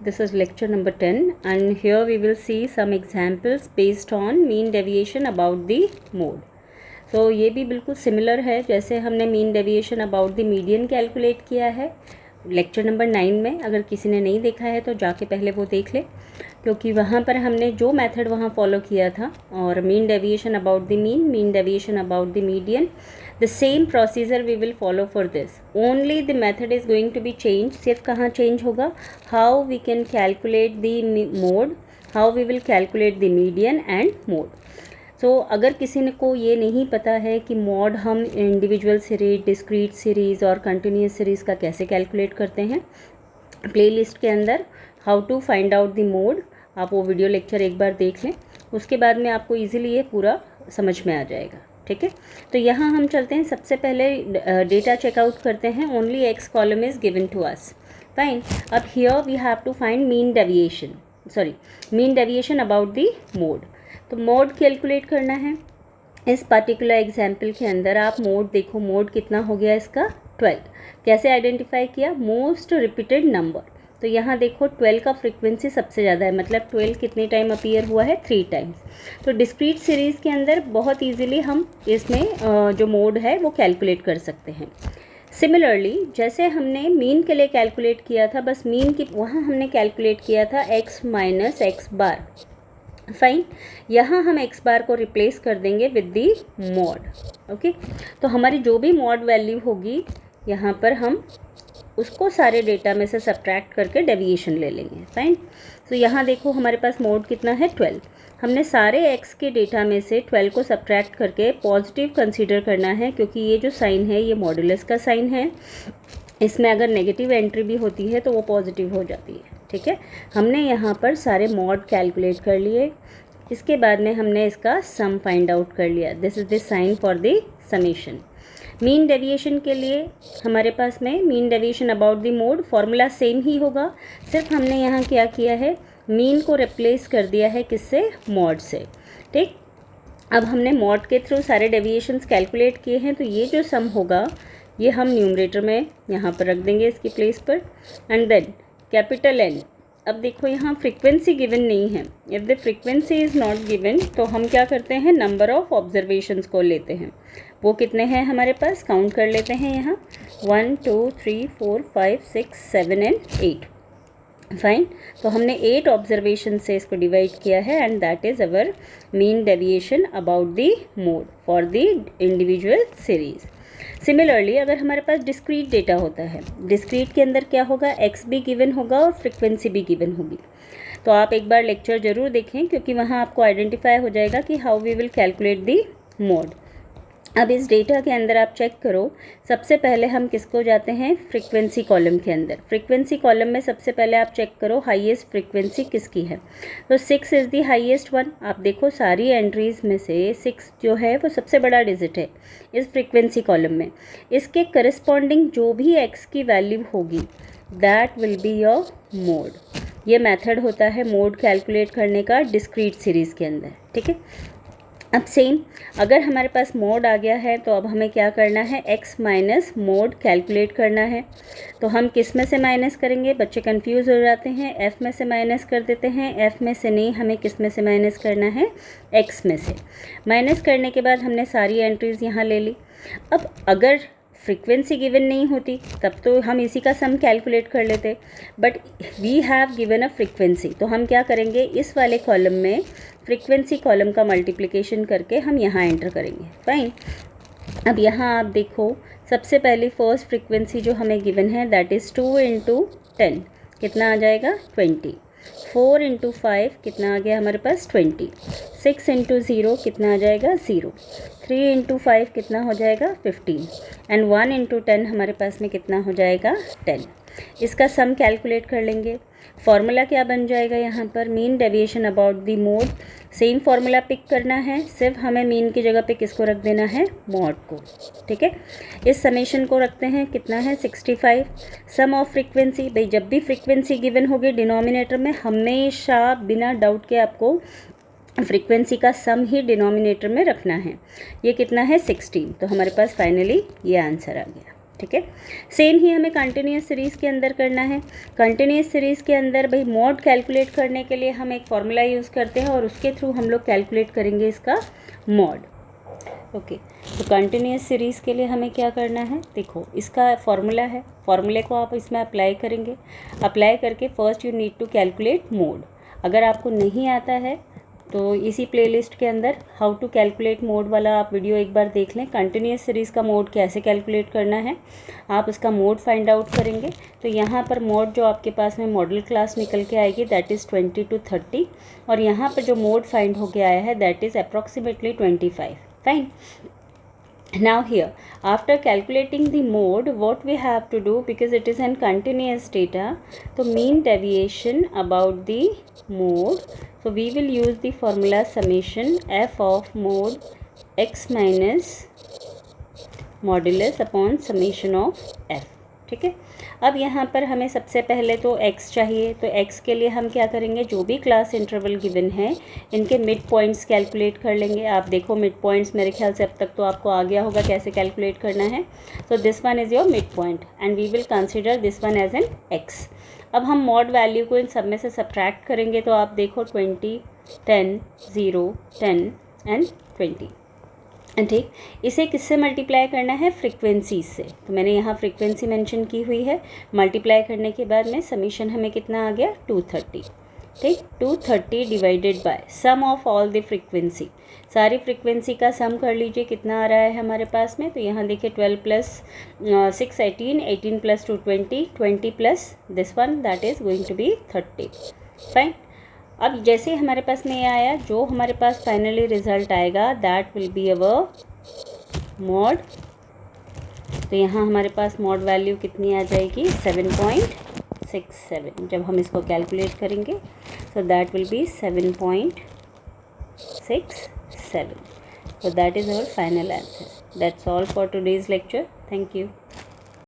This is lecture number 10 and here we will see some examples based on mean deviation about the mode. So ये भी बिल्कुल similar है जैसे हमने mean deviation about the median calculate किया है lecture number 9 में। अगर किसी ने नहीं देखा है तो जाके पहले वो देख ले, क्योंकि वहाँ पर हमने जो मेथड वहाँ फॉलो किया था और mean deviation about the mean, mean deviation about the median, the same procedure we will follow for this, only the method is going to be change. सिर्फ कहाँ चेंज होगा, how we can calculate the mode, how we will calculate the median and mode. So अगर किसी ने को ये नहीं पता है कि मॉड हम इंडिविजुअल सीरीज, डिस्क्रीट सीरीज़ और कंटिन्यूस सीरीज़ का कैसे कैलकुलेट करते हैं, प्लेलिस्ट के अंदर how to find out the mode, आप वो वीडियो लेक्चर एक बार देख लें, उसके बाद में आपको इजीली ये पूरा समझ में आ जाएगा। ठीक है, तो यहाँ हम चलते हैं, सबसे पहले डेटा चेकआउट करते हैं। Only X column is given to us, fine. अब here we have to find mean deviation about the mode. तो मोड कैलकुलेट करना है। इस पर्टिकुलर एग्जाम्पल के अंदर आप मोड देखो, मोड कितना हो गया इसका 12। कैसे आइडेंटिफाई किया, मोस्ट रिपीटेड नंबर। तो यहाँ देखो 12 का फ्रीक्वेंसी सबसे ज़्यादा है, मतलब 12 कितने टाइम अपीयर हुआ है, 3 टाइम्स। तो डिस्क्रीट सीरीज़ के अंदर बहुत ईजिली हम इसमें जो मोड है वो कैलकुलेट कर सकते हैं। सिमिलरली जैसे हमने मीन के लिए कैलकुलेट किया था, बस मीन की वहाँ हमने कैलकुलेट किया था x माइनस एक्स बार, फाइन। यहाँ हम x बार को रिप्लेस कर देंगे विद दी मॉड। ओके, तो हमारी जो भी मॉड वैल्यू होगी यहाँ पर हम उसको सारे डेटा में से सब्ट्रैक्ट करके डेविएशन ले लेंगे, फाइन। तो यहाँ देखो हमारे पास मोड कितना है 12। हमने सारे x के डेटा में से 12 को सब्ट्रैक्ट करके पॉजिटिव कंसीडर करना है, क्योंकि ये जो साइन है ये मॉडुलस का साइन है। इसमें अगर नेगेटिव एंट्री भी होती है तो वो पॉजिटिव हो जाती है। ठीक है, हमने यहाँ पर सारे मॉड कैलकुलेट कर लिए। इसके बाद में हमने इसका सम फाइंड आउट कर लिया। This is the sign for the summation. Mean deviation के लिए हमारे पास में mean deviation about the mode formula same ही होगा, सिर्फ हमने यहाँ क्या किया है, मीन को रिप्लेस कर दिया है किससे, मॉड से। ठीक, अब हमने मॉड के थ्रू सारे डेविएशंस कैलकुलेट किए हैं, तो ये जो सम होगा ये हम न्यूमरेटर में यहाँ पर रख देंगे इसकी प्लेस पर, एंड देन कैपिटल N। अब देखो यहाँ फ्रीक्वेंसी गिवन नहीं है, if the frequency is not given तो हम क्या करते हैं, नंबर ऑफ़ ऑब्जर्वेशंस को लेते हैं। वो कितने हैं हमारे पास, काउंट कर लेते हैं यहाँ, 1 2 3 4 5 6 7 एंड 8, फाइन। तो हमने 8 ऑब्जर्वेशन से इसको डिवाइड किया है, and that is our mean deviation about the mode for the individual series. Similarly अगर हमारे पास डिस्क्रीट डेटा होता है, डिस्क्रीट के अंदर क्या होगा, x भी गिवन होगा और फ्रीक्वेंसी भी गिवन होगी। तो आप एक बार लेक्चर ज़रूर देखें, क्योंकि वहाँ आपको आइडेंटिफाई हो जाएगा कि how we will calculate the mode. अब इस डेटा के अंदर आप चेक करो, सबसे पहले हम किसको जाते हैं, फ्रीक्वेंसी कॉलम के अंदर। फ्रीक्वेंसी कॉलम में सबसे पहले आप चेक करो हाईएस्ट फ्रीक्वेंसी किसकी है, तो 6 इज़ दी हाईएस्ट वन। आप देखो सारी एंट्रीज़ में से 6 जो है वो सबसे बड़ा डिजिट है इस फ्रीक्वेंसी कॉलम में। इसके करस्पॉन्डिंग जो भी x की वैल्यू होगी that will be your mode. ये मेथड होता है मोड कैलकुलेट करने का डिस्क्रीट सीरीज़ के अंदर। ठीक है, अब सेम अगर हमारे पास मोड आ गया है तो अब हमें क्या करना है, x माइनस मोड कैलकुलेट करना है। तो हम किस में से माइनस करेंगे, बच्चे कंफ्यूज हो जाते हैं, f में से माइनस कर देते हैं। f में से नहीं, हमें किस में से माइनस करना है, x में से। माइनस करने के बाद हमने सारी एंट्रीज़ यहाँ ले ली। अब अगर फ्रीक्वेंसी गिवन नहीं होती तब तो हम इसी का सम कैलकुलेट कर लेते, but we have given a frequency, तो हम क्या करेंगे, इस वाले कॉलम में फ्रीक्वेंसी कॉलम का मल्टीप्लिकेशन करके हम यहाँ एंटर करेंगे, फाइन। अब यहाँ आप देखो सबसे पहली फर्स्ट फ्रीक्वेंसी जो हमें गिवन है दैट इज़ 2 × 10 कितना आ जाएगा, 20। 4 × 5 कितना आ गया हमारे पास, 20। 6 × 0 कितना आ जाएगा, 0। 3 × 5 कितना हो जाएगा, 15। एंड 1 × 10 हमारे पास में कितना हो जाएगा, 10। इसका सम कैलकुलेट कर लेंगे। फॉर्मूला क्या बन जाएगा यहाँ पर, mean deviation about the mode. Same formula pick करना है, सिर्फ हमें मीन की जगह पे किसको रख देना है, मॉड को। ठीक है, इस समेशन को रखते हैं, कितना है 65। सम ऑफ फ्रीक्वेंसी, भाई जब भी फ्रीक्वेंसी गिवन होगी डिनोमिनेटर में हमेशा बिना डाउट के आपको फ्रीक्वेंसी का सम ही डिनोमिनेटर में रखना है। ये कितना है 16, तो हमारे पास फाइनली ये आंसर आ गया। ठीक है। सेम ही हमें कंटिन्यूस सीरीज़ के अंदर करना है। कंटिन्यूस सीरीज़ के अंदर भाई मोड कैलकुलेट करने के लिए हम एक फॉर्मूला यूज़ करते हैं और उसके थ्रू हम लोग कैलकुलेट करेंगे इसका मोड। ओके, तो कंटिन्यूस सीरीज़ के लिए हमें क्या करना है, देखो इसका फॉर्मूला है, फॉर्मूले को आप इसमें अप्लाई करेंगे। अप्लाई करके first you need to calculate mode. अगर आपको नहीं आता है तो इसी प्लेलिस्ट के अंदर हाउ टू कैलकुलेट मोड वाला आप वीडियो एक बार देख लें। कंटिन्यूस सीरीज़ का मोड कैसे कैलकुलेट करना है, आप उसका मोड फाइंड आउट करेंगे। तो यहाँ पर मोड जो आपके पास में मॉडल क्लास निकल के आएगी दैट इज़ 20 to 30, और यहाँ पर जो मोड फाइंड होके आया है that is approximately 25। Fine. Now here, after calculating the mode, what we have to do, because it is an continuous data, so mean deviation about the mode, so we will use the formula summation f of mode x minus modulus upon summation of f। ठीक है। अब यहाँ पर हमें सबसे पहले तो x चाहिए, तो x के लिए हम क्या करेंगे, जो भी क्लास इंटरवल गिवन है इनके मिड पॉइंट्स कैलकुलेट कर लेंगे। आप देखो मिड पॉइंट्स, मेरे ख्याल से अब तक तो आपको आ गया होगा कैसे कैलकुलेट करना है। तो this one is your mid point and we will consider this one as an x। अब हम मॉड वैल्यू को इन सब में से सब्ट्रैक्ट करेंगे, तो आप देखो 20, 10, 0, 10 एंड 20। ठीक, इसे किससे मल्टीप्लाई करना है, फ्रीक्वेंसी से। तो मैंने यहाँ फ्रीक्वेंसी मेंशन की हुई है। मल्टीप्लाई करने के बाद में समीशन हमें कितना आ गया, 230। ठीक, 230 divided by sum of all the frequency, सारी फ्रीक्वेंसी का सम कर लीजिए कितना आ रहा है हमारे पास में। तो यहाँ देखिए 12 + 6 18, 18 + 2 20, 20 plus this one that is going to be 30। Fine. अब जैसे हमारे पास में ये आया, जो हमारे पास फाइनली रिजल्ट आएगा that will be our mode. तो यहाँ हमारे पास मॉड वैल्यू कितनी आ जाएगी, 7.67। जब हम इसको कैलकुलेट करेंगे so that will be 7.67. So that is our final answer. That's all for today's lecture. Thank you.